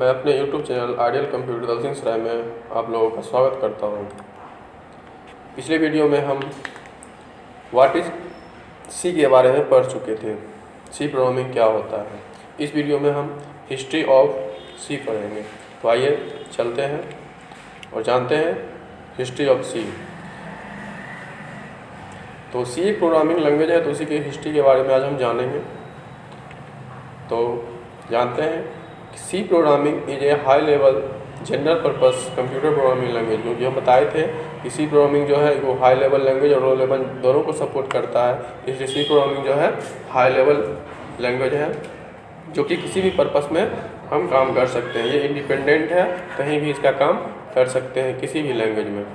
मैं अपने YouTube channel Ideal Computer Dalsingh Sarai में आप लोगों का स्वागत करता हूं। पिछले वीडियो में हम व्हाट इज सी के बारे में पढ़ चुके थे। सी प्रोग्रामिंग क्या होता है। इस वीडियो में हम हिस्ट्री ऑफ सी पढ़ेंगे। तो आइए चलते हैं और जानते हैं हिस्ट्री ऑफ सी। तो सी एक प्रोग्रामिंग लैंग्वेज है, तो उसी की हिस्ट्री के बारे में आज हम जानेंगे। तो जानते हैं C programming is a high level general purpose computer programming language. क्योंकि हम बताए थे कि सी प्रोग्रामिंग जो है वो हाई लेवल लैंग्वेज और लो लेवल दोनों को सपोर्ट करता है। इसलिए सी प्रोग्रामिंग जो है हाई लेवल लैंग्वेज है जो कि किसी भी पर्पस में हम काम कर सकते हैं। ये इंडिपेंडेंट है, कहीं भी इसका काम कर सकते हैं किसी भी लैंग्वेज में।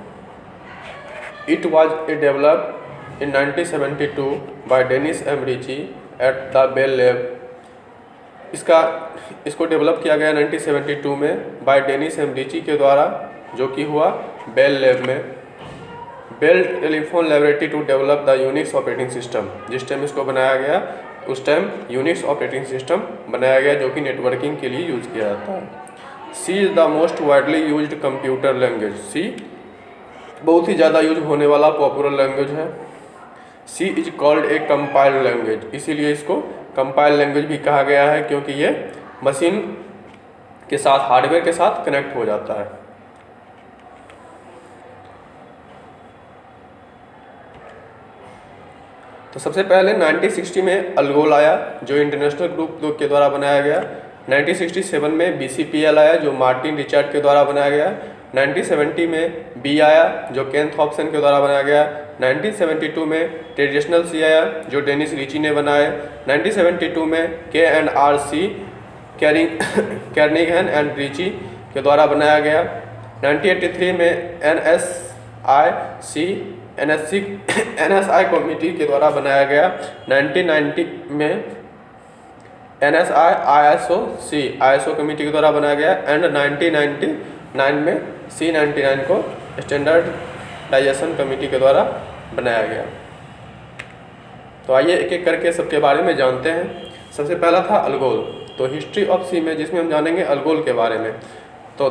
It was a developed in 1972 by Dennis M Ritchie at the Bell Lab. इसको डेवलप किया गया 1972 में बाय डेनिस एम रिची के द्वारा, जो कि हुआ बेल लैब में। Bell telephone laboratory to develop the Unix operating system. जिस टाइम इसको बनाया गया उस टाइम यूनिक्स ऑपरेटिंग सिस्टम बनाया गया जो कि नेटवर्किंग के लिए यूज़ किया जाता है। C is the most widely used computer language. C बहुत ही ज़्यादा यूज होने वाला पॉपुलर लैंग्वेज है। C is called a compiled language. इसीलिए इसको कंपाइल्ड लैंग्वेज भी कहा गया है, क्योंकि ये मशीन के साथ, हार्डवेयर के साथ कनेक्ट हो जाता है। तो सबसे पहले 1960 में अल्गोल आया जो इंटरनेशनल ग्रुप के द्वारा बनाया गया। 1967 में BCPL आया जो मार्टिन रिचर्ड के द्वारा बनाया गया। 1970 में बी आया जो केन थॉम्पसन के द्वारा बनाया गया। 1972 में ट्रेडिशनल सी आया जो डेनिस रिची ने बनाया। 1972 में K&R-C कैर्निगन एंड रिची के द्वारा बनाया गया। 1983 में NSI कमिटी के द्वारा बनाया गया। 1990 में ISO कमिटी के द्वारा बनाया गया। एंड 1999 में C99 को स्टैंडर्डाइजेशन कमिटी के द्वारा बनाया गया। तो आइए एक एक करके सबके बारे में जानते हैं। सबसे पहला था अल्गोल। तो हिस्ट्री ऑफ सी में जिसमें हम जानेंगे अल्गोल के बारे में। तो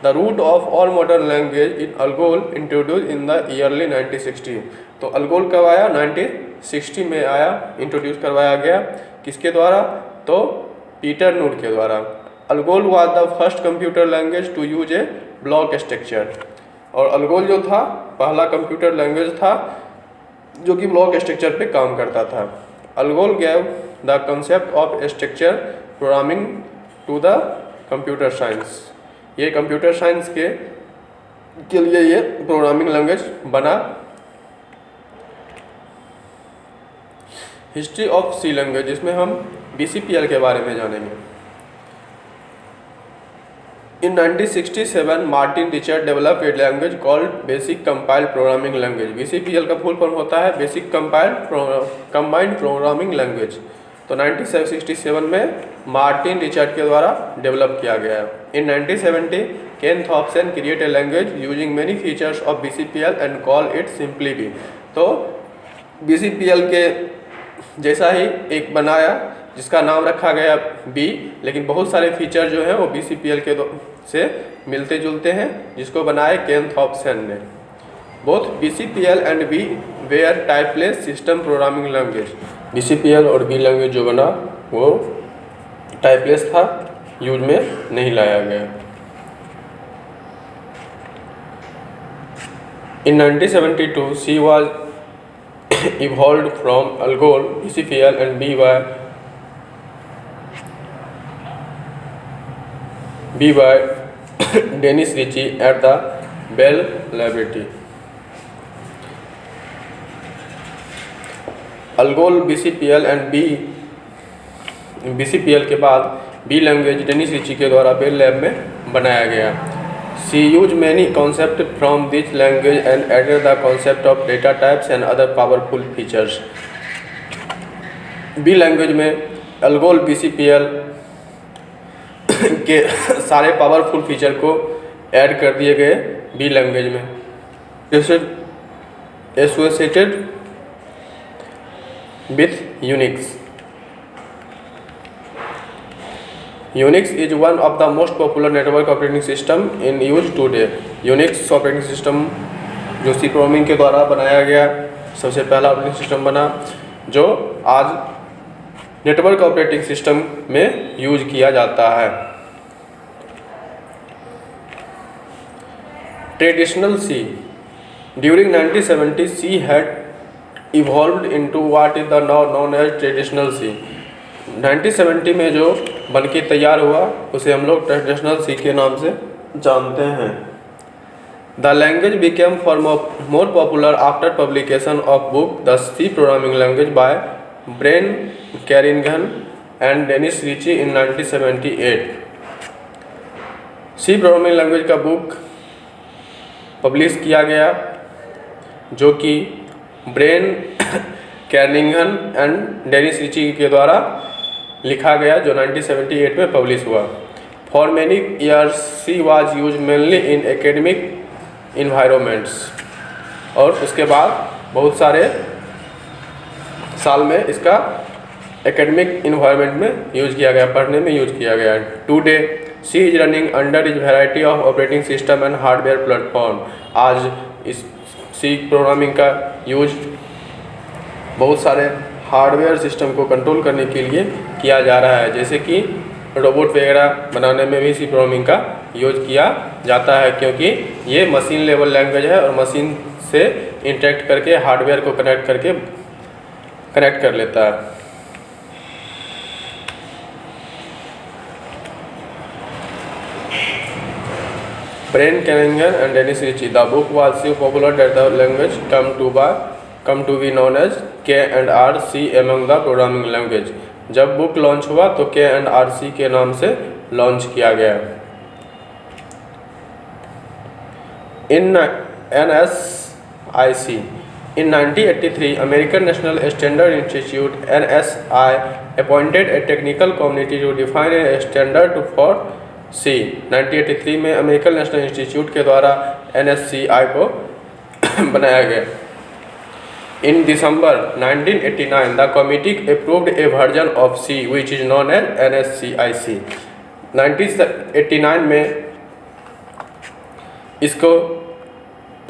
the root of all modern language in Algol introduce in the early 1960। तो अल्गोल कब आया? 1960 में आया, इंट्रोड्यूस करवाया गया। किसके द्वारा? तो पीटर नूर के द्वारा। Algol was the first computer language to use a block structure. और अल्गोल जो था पहला कंप्यूटर लैंग्वेज था जो कि ब्लॉक स्ट्रक्चर पे काम करता था। Algol gave the concept of structure programming to the computer science. ये कंप्यूटर साइंस के लिए ये प्रोग्रामिंग लैंग्वेज बना। हिस्ट्री ऑफ सी लैंग्वेज जिसमें हम BCPL के बारे में जानेंगे। In 1967 Martin Richard develop a language called basic compiled programming language. BCPL का फुल फॉर्म होता है बेसिक कंबाइंड प्रोग्रामिंग लैंग्वेज। तो 1967 में मार्टिन रिचर्ड के द्वारा डेवलप किया गया है। In 1970 Ken Thompson create a language using many features of BCPL and call it simply B. तो BCPL के जैसा ही एक बनाया जिसका नाम रखा गया बी, लेकिन बहुत सारे फीचर जो हैं वो BCPL के से मिलते जुलते हैं, जिसको बनाए केन थॉम्पसन ने। Both BCPL and B were typeless system programming language. BCPL और बी लैंग्वेज जो बना वो टाइपलेस था, यूज में नहीं लाया गया। इन 1972 she was evolved from Algol, BCPL and B by Dennis Ritchie at the Bell Laboratory. Algol, BCPL and BCPL के बाद B लैंग्वेज डेनिस रिची के द्वारा बेल लैब में बनाया गया। She used many concepts from this language and added the concept of data types and other powerful features. B language में Algol BCPL के सारे पावरफुल फीचर को ऐड कर दिए गए B लैंग्वेज में। Associated with Unix. Unix is one of the most popular network operating system in use today. Unix operating system जो सी programming के द्वारा बनाया गया सबसे पहला ऑपरेटिंग सिस्टम बना, जो आज नेटवर्क ऑपरेटिंग सिस्टम में यूज किया जाता है। Traditional C during 1970 C had evolved into what is the now known as traditional C. 1970 में जो बनके तैयार हुआ उसे हम लोग ट्रेडिशनल सी के नाम से जानते हैं। The language became for more popular after publication of book the C programming language by Brian Kernighan and Dennis Ritchie in 1978। C programming language का बुक पब्लिश किया गया जो कि Brian Kernighan and Dennis Ritchie के द्वारा लिखा गया, जो 1978 में पब्लिश हुआ। For many years C was used mainly in academic environments, और उसके बाद बहुत सारे साल में इसका एकेडमिक इन्वायरमेंट में यूज किया गया, पढ़ने में यूज किया गया। Today C is running under is variety of operating system and hardware platform. आज इस सी प्रोग्रामिंग का यूज बहुत सारे हार्डवेयर सिस्टम को कंट्रोल करने के लिए किया जा रहा है, जैसे कि रोबोट वगैरह बनाने में भी सी प्रोग्रामिंग का यूज किया जाता है, क्योंकि ये मशीन लेवल लैंग्वेज है और मशीन से इंटरेक्ट करके हार्डवेयर को कनेक्ट कर लेता है। Brian Kernighan and Dennis Ritchie the book was so popular that the language come to be known as K and R C among the programming language। जब book launch हुआ तो K and R C के नाम से launch किया गया। इन NSIC in 1983 American National Standard Institute NSI appointed a technical committee to define a standard for C। 1983 में American national institute के द्वारा NSCI को बनाया गया। In December 1989, the committee approved a version of C which is known as NSCIC। 1989 में इसको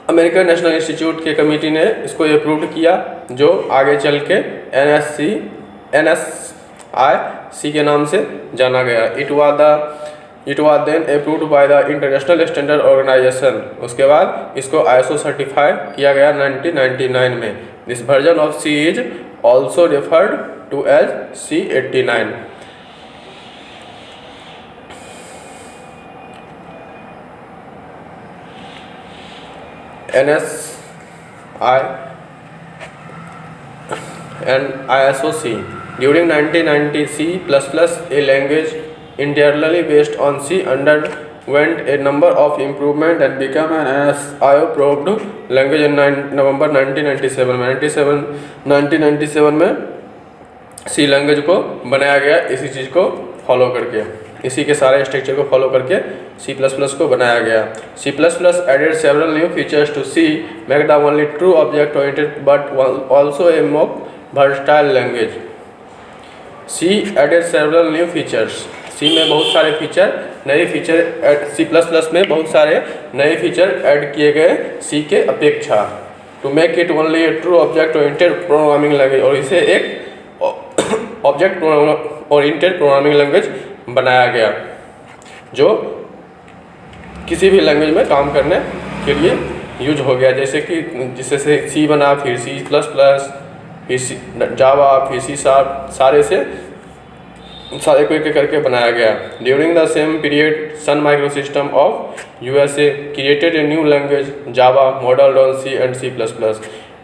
American national institute के committee ने इसको अप्रूव किया, जो आगे चल के NSIC के नाम से जाना गया। It was then approved by the International Standard Organization। उसके बाद इसको ISO सर्टिफाई किया गया 1999 में। This version of C is also referred to as C89। NSI and ISO C during 1990 C++, a language entirely based on C, underwent a number of improvement and became an NSIO approved language in November 1997 में। 1997 में C language को बनाया गया, इसी चीज़ को follow करके, इसी के सारे स्ट्रक्चर को फॉलो करके C++ को बनाया गया। C++ added several new features to C, make the only true object oriented but also a more versatile language। C added several new features। सी में बहुत सारे नए फीचर C++ में बहुत सारे नए फीचर ऐड किए गए सी के अपेक्षा। To make it only a true object oriented programming language, और इसे एक ऑब्जेक्ट ओरिएंटेड प्रोग्रामिंग लैंग्वेज बनाया गया, जो किसी भी लैंग्वेज में काम करने के लिए यूज हो गया, जैसे कि जिससे सी बना, फिर C++, फिर जावा, फिर C#, सारे को एक करके बनाया गया। During the same period Sun Micro System of USA created a new language Java modelled on C and C++।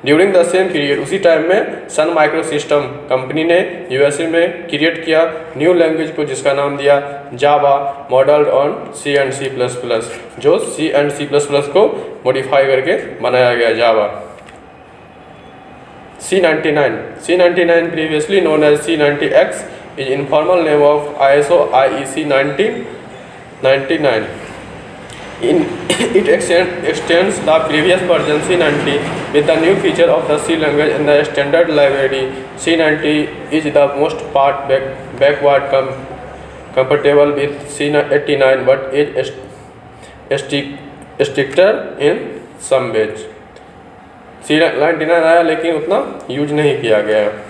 During the same period, उसी टाइम में सन माइक्रो सिस्टम कंपनी ने USA में क्रिएट किया न्यू लैंग्वेज को, जिसका नाम दिया Java modelled on C and C++, जो C एंड C++ को मॉडिफाई करके बनाया गया Java. C99 previously known as C90X is informal name of ISO IEC 1999। It extends the previous version C90 with the new feature of the C language in the standard library। C90 is the most part backward comfortable with C89 but is stricter in some ways. C99 आया लेकिन उतना use नहीं किया गया है।